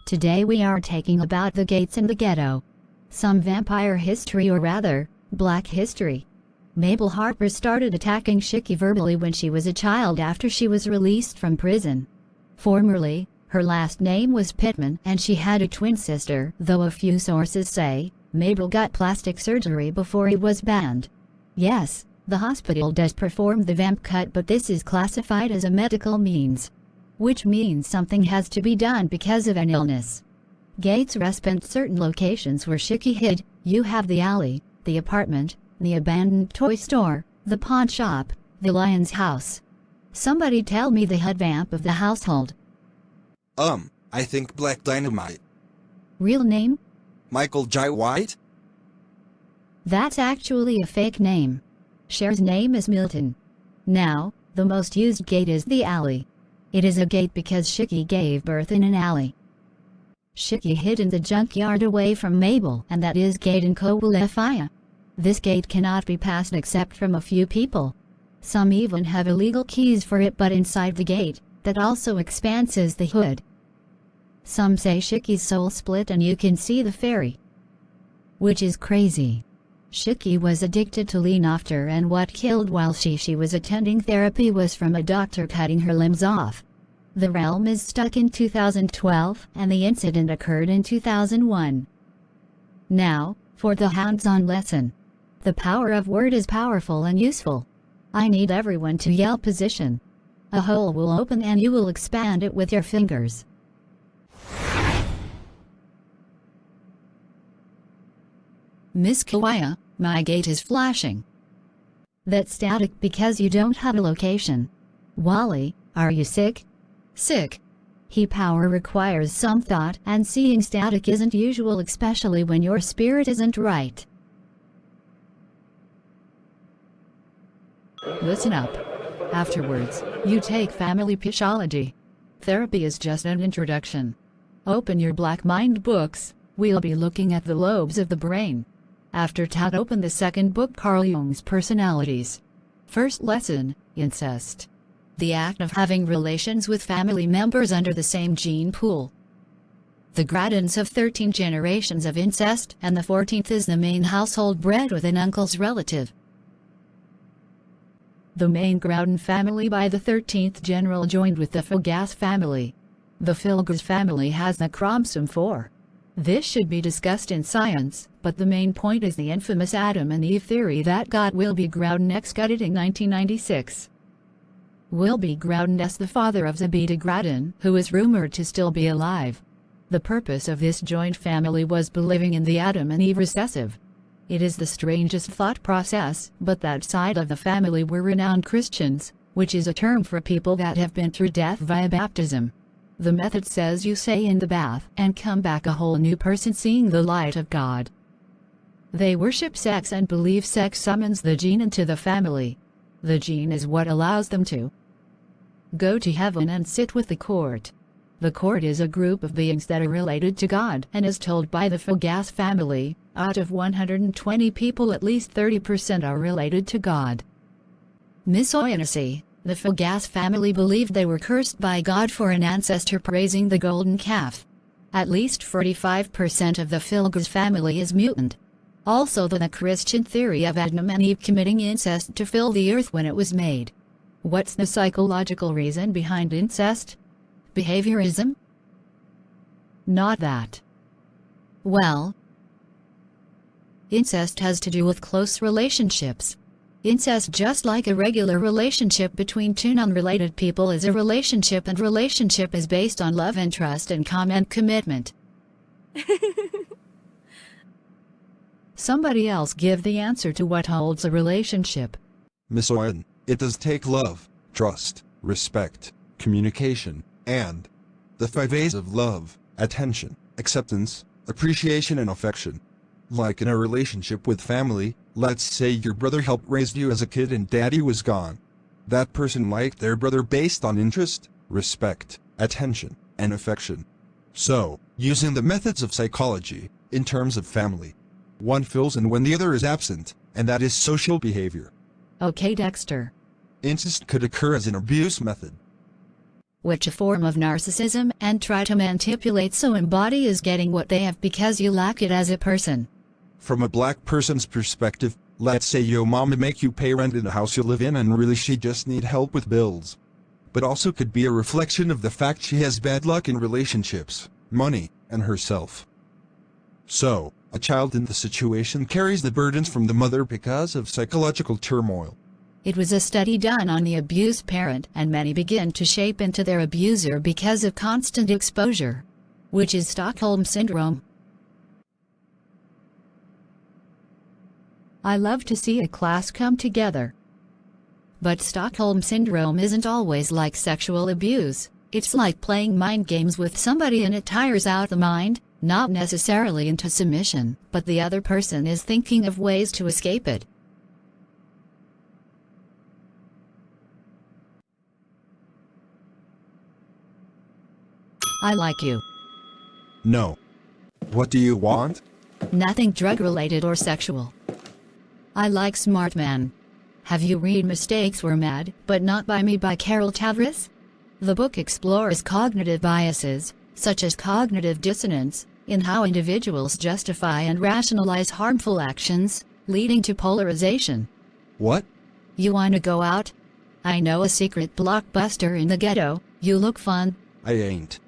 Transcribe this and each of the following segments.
Today we are taking about the gates in the ghetto. Some vampire history, or rather, black history. Mabel Harper started attacking Shiki verbally when she was a child after she was released from prison. Formerly, her last name was Pittman and she had a twin sister, though a few sources say Mabel got plastic surgery before it was banned. Yes, the hospital does perform the vamp cut, but this is classified as a medical means, which means something has to be done because of an illness. Gates respect certain locations where Shiki hid. You have the alley, the apartment, the abandoned toy store, the pawn shop, the lion's house. Somebody tell me the head vamp of the household. I think Black Dynamite. Real name? Michael J. White? That's actually a fake name. Cher's name is Milton. Now, the most used gate is the alley. It is a gate because Shiki gave birth in an alley. Shiki hid in the junkyard away from Mabel, and that is gate in Kowalifia. This gate cannot be passed except from a few people. Some even have illegal keys for it, but inside the gate, that also expands the hood. Some say Shiki's soul split and you can see the fairy. Which is crazy. Shiki was addicted to lean after, and what killed while she was attending therapy was from a doctor cutting her limbs off. The realm is stuck in 2012 and the incident occurred in 2001. Now, for the hands-on lesson. The power of word is powerful and useful. I need everyone to yell position. A hole will open and you will expand it with your fingers. Miss Kawaii, my gate is flashing. That's static because you don't have a location. Wally, are you sick? Sick. Power requires some thought, and seeing static isn't usual, especially when your spirit isn't right. Listen up. Afterwards, you take family psychology. Therapy is just an introduction. Open your black mind books. We'll be looking at the lobes of the brain. After that, open the second book, Carl Jung's Personalities. First lesson, incest. The act of having relations with family members under the same gene pool. The Gradins have 13 generations of incest, and the 14th is the main household bred with an uncle's relative. The main Groudon family by the 13th general joined with the Fogas family. The Filgas family has the chromosome 4. This should be discussed in science, but the main point is the infamous Adam and Eve theory that God will be Groudon X gutted in 1996. Will be Groudon S, the father of Zebeda Groudon, who is rumored to still be alive. The purpose of this joint family was believing in the Adam and Eve recessive. It is the strangest thought process, but that side of the family were renowned Christians, which is a term for people that have been through death via baptism. The method says you say in the bath and come back a whole new person seeing the light of God. They worship sex and believe sex summons the gene into the family. The gene is what allows them to go to heaven and sit with the court. The court is a group of beings that are related to God and is told by the Fogas family, out of 120 people at least 30% are related to God. Misogyny. The Fogas family believed they were cursed by God for an ancestor praising the golden calf. At least 45% of the Fogas family is mutant. Also the Christian theory of Adam and Eve committing incest to fill the earth when it was made. What's the psychological reason behind incest? Behaviorism? Not that. Well, incest has to do with close relationships. Incest, just like a regular relationship between two non-related people, is a relationship, and relationship is based on love and trust and common commitment. Somebody else give the answer to what holds a relationship. Miss Owen, it does take love, trust, respect, communication, and the 5 A's of love: attention, acceptance, appreciation, and affection. Like in a relationship with family, let's say your brother helped raise you as a kid and daddy was gone. That person liked their brother based on interest, respect, attention, and affection. So, using the methods of psychology, in terms of family, one fills in when the other is absent, and that is social behavior. Okay, Dexter. Incest could occur as an abuse method. which a form of narcissism, and try to manipulate so embody is getting what they have because you lack it as a person. From a black person's perspective, let's say your mama make you pay rent in the house you live in and really she just need help with bills. But also could be a reflection of the fact she has bad luck in relationships, money, and herself. So, a child in the situation carries the burdens from the mother because of psychological turmoil. It was a study done on the abused parent, and many begin to shape into their abuser because of constant exposure, which is Stockholm Syndrome. I love to see a class come together. But Stockholm Syndrome isn't always like sexual abuse. It's like playing mind games with somebody and it tires out the mind, not necessarily into submission, but the other person is thinking of ways to escape it. I like you. No. What do you want? Nothing drug-related or sexual. I like smart men. Have you read Mistakes Were Mad, But Not By Me by Carol Tavris? The book explores cognitive biases, such as cognitive dissonance, in how individuals justify and rationalize harmful actions, leading to polarization. What? You wanna go out? I know a secret blockbuster in the ghetto. You look fun. I ain't.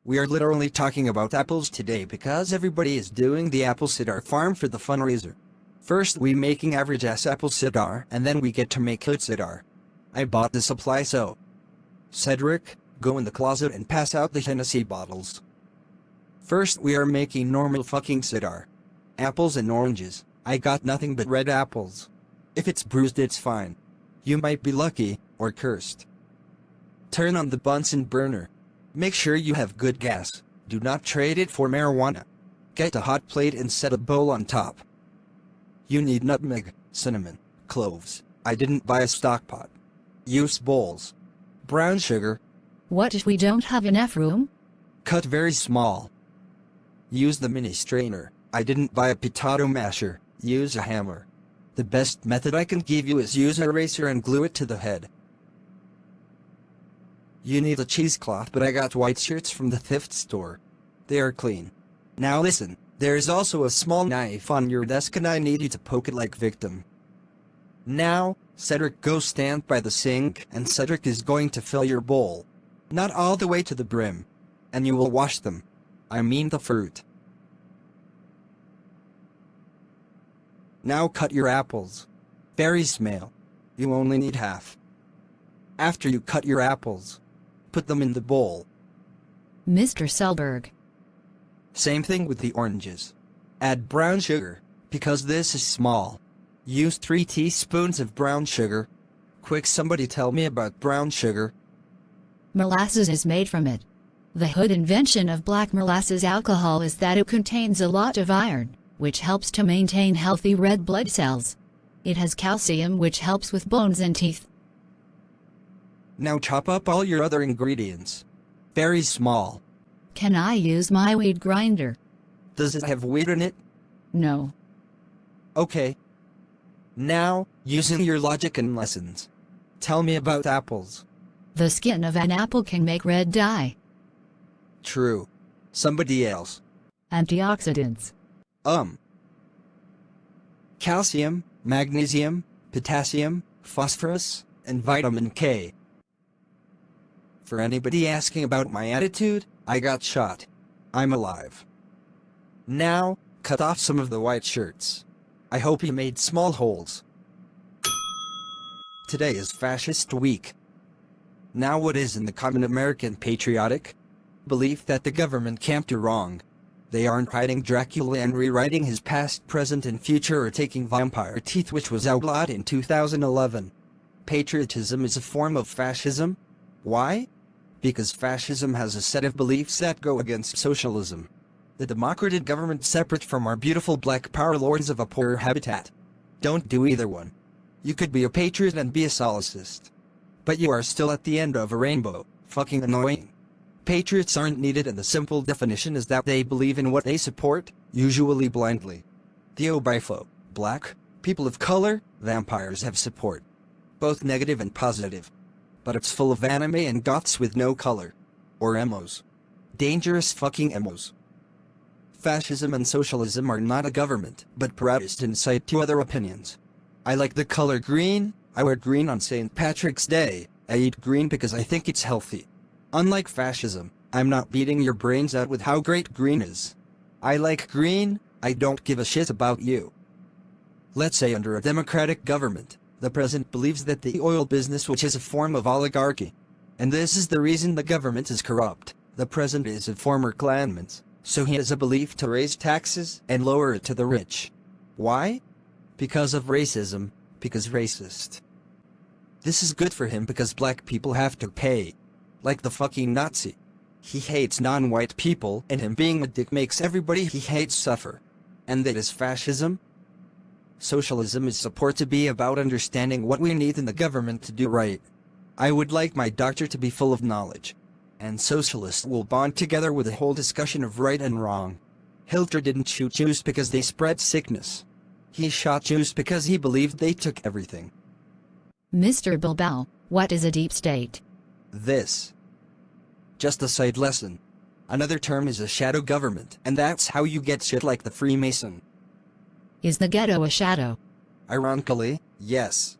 We are literally talking about apples today because everybody is doing the apple cider farm for the fundraiser. First we making average ass apple cider and then we get to make good cider. I bought the supply so. Cedric, go in the closet and pass out the Hennessy bottles. First we are making normal fucking cider. Apples and oranges. I got nothing but red apples. If it's bruised it's fine. You might be lucky, or cursed. Turn on the Bunsen burner. Make sure you have good gas. Do not trade it for marijuana. Get a hot plate and set a bowl on top. You need nutmeg, cinnamon, cloves. I didn't buy a stock pot. Use bowls. Brown sugar. What if we don't have enough room? Cut very small. Use the mini strainer. I didn't buy a potato masher. Use a hammer. The best method I can give you is use an eraser and glue it to the head. You need a cheesecloth, but I got white shirts from the thrift store. They are clean. Now listen, there is also a small knife on your desk and I need you to poke it like victim. Now, Cedric, go stand by the sink and Cedric is going to fill your bowl. Not all the way to the brim. And you will wash them. I mean the fruit. Now cut your apples. Very small. You only need half. After you cut your apples, put them in the bowl. Mr. Selberg. Same thing with the oranges. Add brown sugar, because this is small. Use 3 teaspoons of brown sugar. Quick, somebody tell me about brown sugar. Molasses is made from it. The hood invention of black molasses alcohol is that it contains a lot of iron, which helps to maintain healthy red blood cells. It has calcium, which helps with bones and teeth. Now chop up all your other ingredients. Very small. Can I use my weed grinder? Does it have weed in it? No. Okay. Now, using your logic and lessons. Tell me about apples. The skin of an apple can make red dye. True. Somebody else. Antioxidants. Calcium, magnesium, potassium, phosphorus, and vitamin K. For anybody asking about my attitude, I got shot. I'm alive. Now, cut off some of the white shirts. I hope you made small holes. Today is Fascist Week. Now what is in the common American patriotic belief that the government can't do wrong? They aren't hiding Dracula and rewriting his past, present, and future, or taking vampire teeth, which was outlawed in 2011. Patriotism is a form of fascism. Why? Because fascism has a set of beliefs that go against socialism. The democratic government separate from our beautiful black power lords of a poorer habitat. Don't do either one. You could be a patriot and be a solicist. But you are still at the end of a rainbow. Fucking annoying. Patriots aren't needed, and the simple definition is that they believe in what they support, usually blindly. Theo Bifo, black, People of color, vampires have support. Both negative and positive. But it's full of anime and goths with no color. Or emos. Dangerous fucking emos. Fascism and socialism are not a government, but protest insight to other opinions. I like the color green, I wear green on St. Patrick's Day, I eat green because I think it's healthy. Unlike fascism, I'm not beating your brains out with how great green is. I like green, I don't give a shit about you. Let's say under a democratic government, the president believes that the oil business, which is a form of oligarchy. And this is the reason the government is corrupt. The president is a former clanman, so he has a belief to raise taxes and lower it to the rich. Why? Because of racism, because racist. This is good for him because black people have to pay. Like the fucking Nazi. He hates non-white people, and him being a dick makes everybody he hates suffer. And that is fascism? Socialism is supposed to be about understanding what we need in the government to do right. I would like my doctor to be full of knowledge. And socialists will bond together with a whole discussion of right and wrong. Hitler didn't shoot Jews because they spread sickness. He shot Jews because he believed they took everything. Mr. Bilbao, what is a deep state? This. Just a side lesson. Another term is a shadow government, and that's how you get shit like the Freemason. Is the ghetto a shadow? Ironically, yes.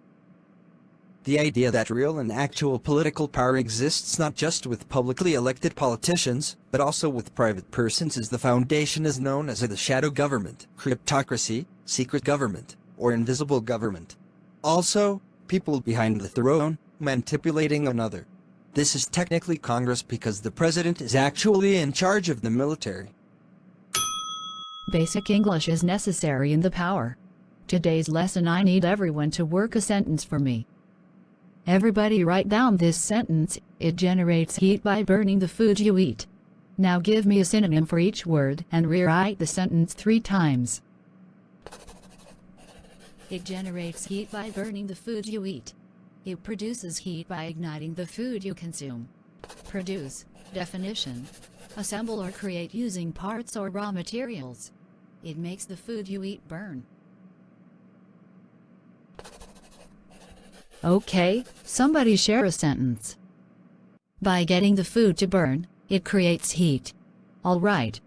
The idea that real and actual political power exists not just with publicly elected politicians, but also with private persons is the foundation is known as the shadow government, cryptocracy, secret government, or invisible government. Also, people behind the throne, manipulating another. This is technically Congress because the president is actually in charge of the military. Basic English is necessary in the power. Today's lesson: I need everyone to work a sentence for me. Everybody write down this sentence. It generates heat by burning the food you eat. Now give me a synonym for each word and rewrite the sentence 3 times. It generates heat by burning the food you eat. It produces heat by igniting the food you consume. Produce. Definition. Assemble or create using parts or raw materials. It makes the food you eat burn. Okay, somebody share a sentence. By getting the food to burn, it creates heat. Alright.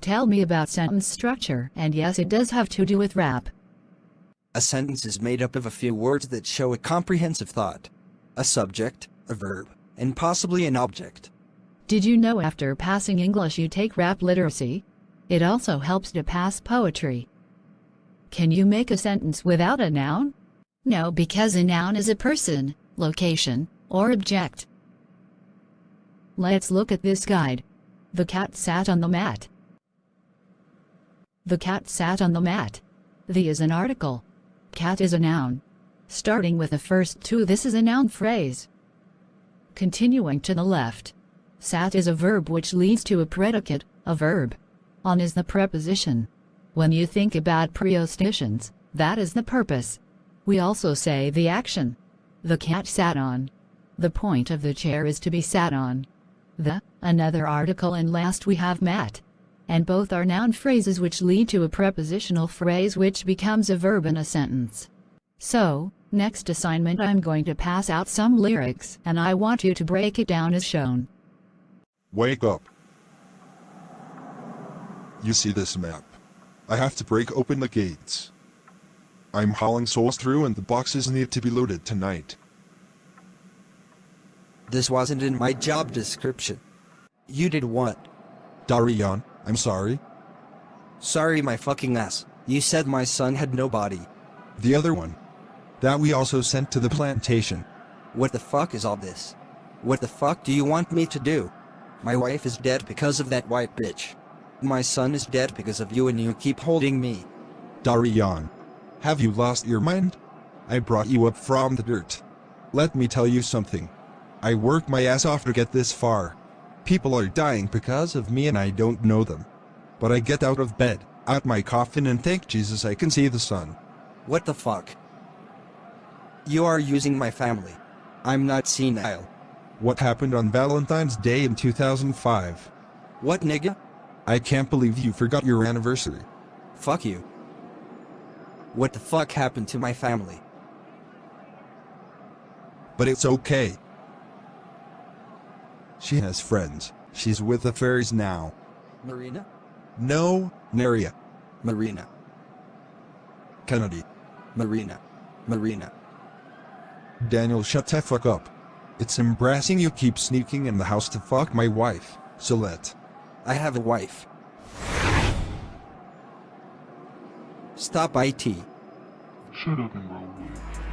Tell me about sentence structure, and yes, it does have to do with rap. A sentence is made up of a few words that show a comprehensive thought. A subject, a verb, and possibly an object. Did you know after passing English you take rap literacy? It also helps to pass poetry. Can you make a sentence without a noun? No, because a noun is a person, location, or object. Let's look at this guide. The cat sat on the mat. The cat sat on the mat. The is an article. Cat is a noun. Starting with the first 2, this is a noun phrase. Continuing to the left. Sat is a verb which leads to a predicate, a verb. On is the preposition. When you think about prepositions, that is the purpose. We also say the action. The cat sat on. The point of the chair is to be sat on. The, another article, and last we have mat. And both are noun phrases which lead to a prepositional phrase which becomes a verb in a sentence. So, next assignment I'm going to pass out some lyrics and I want you to break it down as shown. Wake up. You see this map? I have to break open the gates. I'm hauling souls through and the boxes need to be loaded tonight. This wasn't in my job description. You did what? Darian, I'm sorry. Sorry my fucking ass. You said my son had no body. The other one. That we also sent to the plantation. What the fuck is all this? What the fuck do you want me to do? My wife is dead because of that white bitch. My son is dead because of you and you keep holding me. Darian, have you lost your mind? I brought you up from the dirt. Let me tell you something. I worked my ass off to get this far. People are dying because of me and I don't know them. But I get out of bed, out my coffin, and thank Jesus I can see the sun. What the fuck? You are using my family. I'm not senile. What happened on Valentine's Day in 2005? What, nigga? I can't believe you forgot your anniversary. Fuck you. What the fuck happened to my family? But it's okay. She has friends. She's with the fairies now. Marina? No, Neria. Marina. Kennedy. Marina. Marina. Daniel, shut the fuck up. It's embarrassing you keep sneaking in the house to fuck my wife, Solette. I have a wife. Stop IT. Shut up and roll with it.